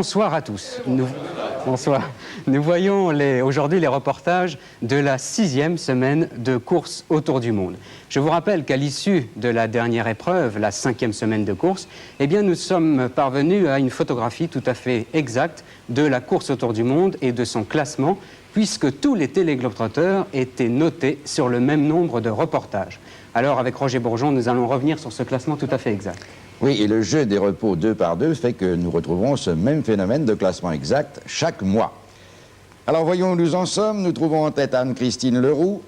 Bonsoir à tous. Bonsoir. Nous voyons aujourd'hui les reportages de la 6e semaine de course autour du monde. Je vous rappelle qu'à l'issue de la dernière épreuve, la 5e semaine de course, eh bien, nous sommes parvenus à une photographie tout à fait exacte de la course autour du monde et de son classement, puisque tous les téléglobetrotters étaient notés sur le même nombre de reportages. Alors, avec Roger Bourgeon, nous allons revenir sur ce classement tout à fait exact. Oui, et le jeu des repos 2 par 2 fait que nous retrouverons ce même phénomène de classement exact chaque mois. Alors voyons où nous en sommes. Nous trouvons en tête Anne-Christine Leroux,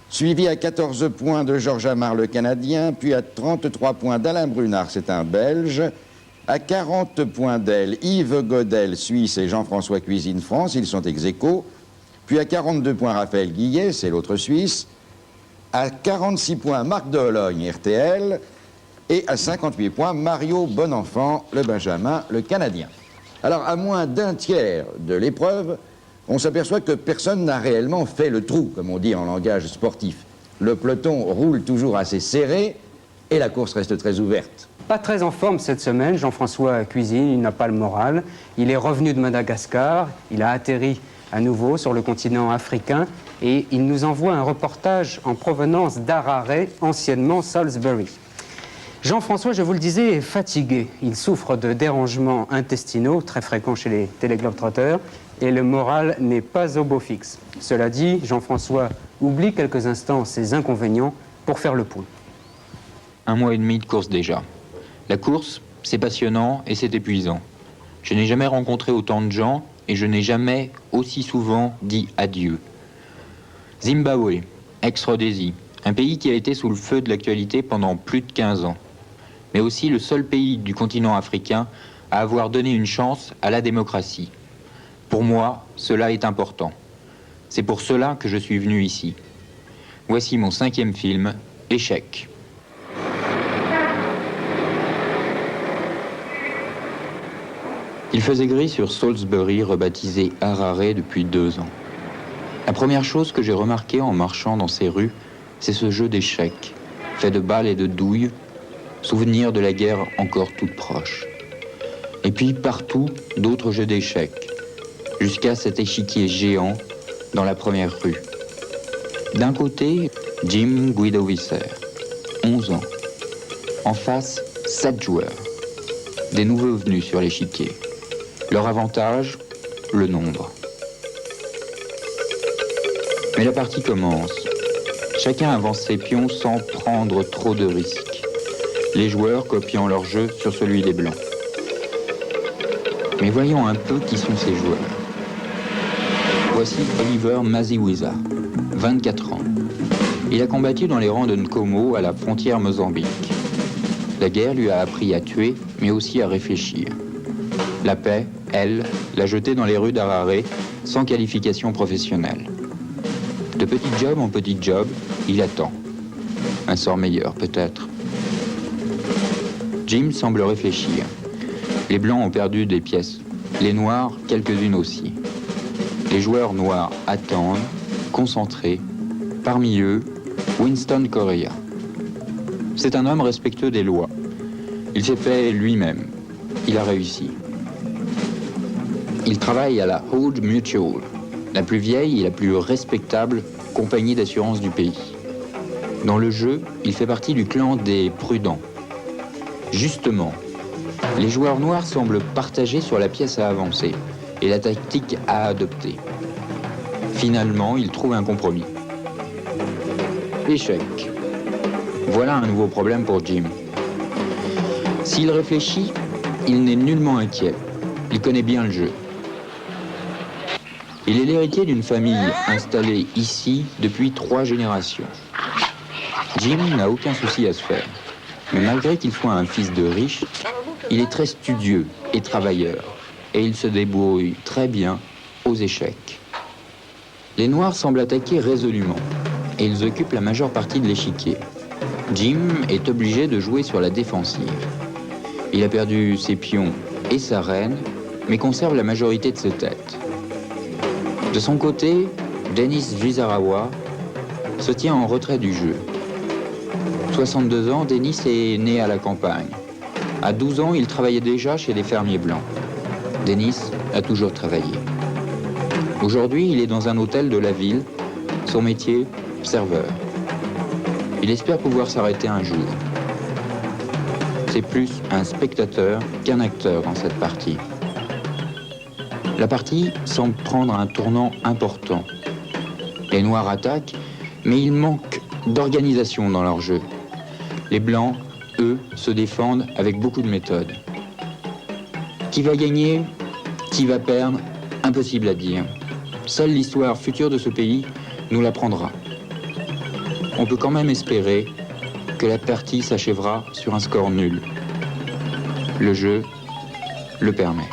suivie à 14 points de Georges Amar, le Canadien, puis à 33 points d'Alain Brunard, c'est un Belge, à 40 points d'elle, Yves Godel, Suisse, et Jean-François Cuisine, France, ils sont ex-aequo, puis à 42 points Raphaël Guillet, c'est l'autre Suisse, à 46 points Marc de Hologne, RTL, et à 58 points, Mario Bonenfant, le Benjamin, le Canadien. Alors, à moins d'un tiers de l'épreuve, on s'aperçoit que personne n'a réellement fait le trou, comme on dit en langage sportif. Le peloton roule toujours assez serré et la course reste très ouverte. Pas très en forme cette semaine, Jean-François Cuisine, il n'a pas le moral. Il est revenu de Madagascar, il a atterri à nouveau sur le continent africain et il nous envoie un reportage en provenance d'Harare, anciennement Salisbury. Jean-François, je vous le disais, est fatigué. Il souffre de dérangements intestinaux, très fréquents chez les téléglobetrotters, et le moral n'est pas au beau fixe. Cela dit, Jean-François oublie quelques instants ses inconvénients pour faire le pouls. 1 mois et demi de course déjà. La course, c'est passionnant et c'est épuisant. Je n'ai jamais rencontré autant de gens et je n'ai jamais aussi souvent dit adieu. Zimbabwe, ex-Rhodésie, un pays qui a été sous le feu de l'actualité pendant plus de 15 ans. Mais aussi le seul pays du continent africain à avoir donné une chance à la démocratie. Pour moi, cela est important. C'est pour cela que je suis venu ici. Voici mon 5e film, Échec. Il faisait gris sur Salisbury, rebaptisé Harare depuis 2 ans. La première chose que j'ai remarquée en marchant dans ces rues, c'est ce jeu d'échecs, fait de balles et de douilles, souvenir de la guerre encore toute proche. Et puis partout, d'autres jeux d'échecs, jusqu'à cet échiquier géant dans la première rue. D'un côté, Jim Guido Visser, 11 ans. En face, 7 joueurs, des nouveaux venus sur l'échiquier. Leur avantage, le nombre. Mais la partie commence. Chacun avance ses pions sans prendre trop de risques. Les joueurs copiant leur jeu sur celui des blancs. Mais voyons un peu qui sont ces joueurs. Voici Oliver Maziwiza, 24 ans. Il a combattu dans les rangs de Nkomo à la frontière Mozambique. La guerre lui a appris à tuer, mais aussi à réfléchir. La paix, elle, l'a jeté dans les rues d'Harare sans qualification professionnelle. De petit job en petit job, il attend. Un sort meilleur, peut-être. Jim semble réfléchir. Les blancs ont perdu des pièces. Les noirs, quelques-unes aussi. Les joueurs noirs attendent, concentrés. Parmi eux, Winston Correa. C'est un homme respectueux des lois. Il s'est fait lui-même. Il a réussi. Il travaille à la Old Mutual, la plus vieille et la plus respectable compagnie d'assurance du pays. Dans le jeu, il fait partie du clan des prudents. Justement, les joueurs noirs semblent partagés sur la pièce à avancer et la tactique à adopter. Finalement, ils trouvent un compromis. Échec. Voilà un nouveau problème pour Jim. S'il réfléchit, il n'est nullement inquiet. Il connaît bien le jeu. Il est l'héritier d'une famille installée ici depuis 3 générations. Jim n'a aucun souci à se faire. Mais malgré qu'il soit un fils de riche, il est très studieux et travailleur. Et il se débrouille très bien aux échecs. Les Noirs semblent attaquer résolument. Et ils occupent la majeure partie de l'échiquier. Jim est obligé de jouer sur la défensive. Il a perdu ses pions et sa reine, mais conserve la majorité de ses têtes. De son côté, Dennis Vizarawa se tient en retrait du jeu. 62 ans, Dennis est né à la campagne. À 12 ans, il travaillait déjà chez des fermiers blancs. Denis a toujours travaillé. Aujourd'hui, il est dans un hôtel de la ville, son métier, serveur. Il espère pouvoir s'arrêter un jour. C'est plus un spectateur qu'un acteur dans cette partie. La partie semble prendre un tournant important. Les Noirs attaquent, mais il manque d'organisation dans leur jeu. Les Blancs, eux, se défendent avec beaucoup de méthode. Qui va gagner? Qui va perdre? Impossible à dire. Seule l'histoire future de ce pays nous l'apprendra. On peut quand même espérer que la partie s'achèvera sur un score nul. Le jeu le permet.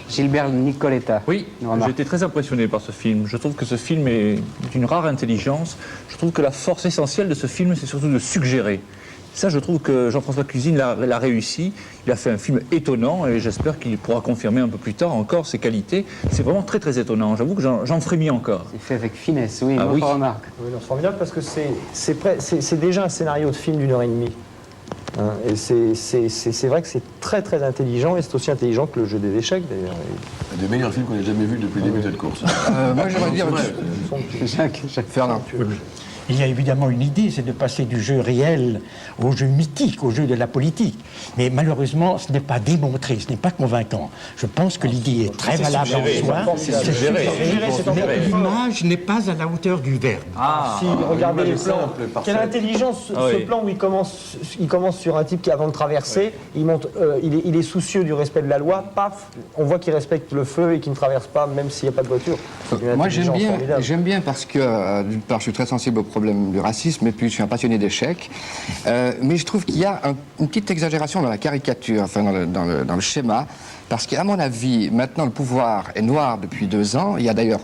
Gilbert Nicoletta. Oui, j'ai été très impressionné par ce film. Je trouve que ce film est d'une rare intelligence. Je trouve que la force essentielle de ce film, c'est surtout de suggérer. Ça, je trouve que Jean-François Cuisine l'a réussi. Il a fait un film étonnant et j'espère qu'il pourra confirmer un peu plus tard encore ses qualités. C'est vraiment très très étonnant. J'avoue que j'en frémis encore. C'est fait avec finesse, oui, Ah, une oui. autre remarque. Oui, non, c'est formidable parce que c'est déjà un scénario de film d'1h30. Hein, et c'est vrai que c'est très très intelligent et c'est aussi intelligent que le jeu des échecs d'ailleurs. Un des meilleurs films qu'on ait jamais vu depuis le début de cette course. Moi, j'aimerais dire... Jacques Fernand. Il y a évidemment une idée, c'est de passer du jeu réel au jeu mythique, au jeu de la politique. Mais malheureusement, ce n'est pas démontré, ce n'est pas convaincant. Je pense que l'idée est très valable en soi. C'est suggéré, c'est encore Mais plus fort. l'image n'est pas à la hauteur du verbe. Si, regardez les plans. simple, parfaite. Quelle intelligence ce plan où il commence sur un type qui, avant de traverser, il monte, il est soucieux du respect de la loi, paf, on voit qu'il respecte le feu et qu'il ne traverse pas, même s'il n'y a pas de voiture. C'est une Moi, intelligence formidable. j'aime bien parce que, d'une part, je suis très sensible au problème du racisme, et puis je suis un passionné d'échecs. Mais je trouve qu'il y a une petite exagération dans la caricature, enfin dans le schéma, parce qu'à mon avis, maintenant, le pouvoir est noir depuis 2 ans. Il y a d'ailleurs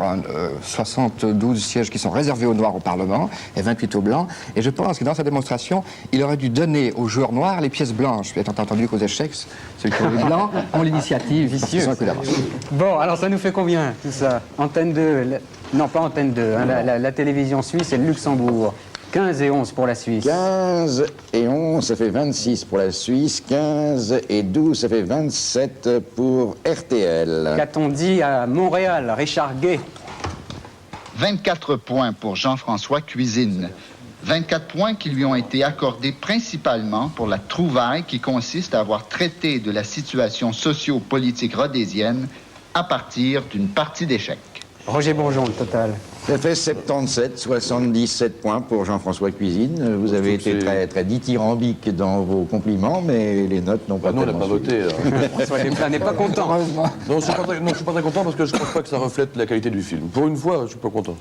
72 sièges qui sont réservés aux Noirs au Parlement et 28 aux Blancs. Et je pense que dans sa démonstration, il aurait dû donner aux joueurs noirs les pièces blanches. Étant entendu qu'aux échecs, ceux qui ont les Blancs ont l'initiative. Ils ont un coup d'avance. Bon, alors ça nous fait combien tout ça? Antenne 2, non pas Antenne 2, hein, la télévision suisse et le Luxembourg. 15 et 11 pour la Suisse. 15 et 11, ça fait 26 pour la Suisse. 15 et 12, ça fait 27 pour RTL. Qu'a-t-on dit à Montréal, Richard Gay? 24 points pour Jean-François Cuisine. 24 points qui lui ont été accordés principalement pour la trouvaille qui consiste à avoir traité de la situation socio-politique rhodésienne à partir d'une partie d'échecs. Roger Bourgeon, le total. Ça fait 77 points pour Jean-François Cuisine. Vous avez été très, très dithyrambique dans vos compliments, mais les notes n'ont pas Nous, on n'a pas tellement suivi. voté. François Desplat n'est pas content. Non, je suis pas très content parce que je ne pense pas que ça reflète la qualité du film. Pour une fois, je suis pas content.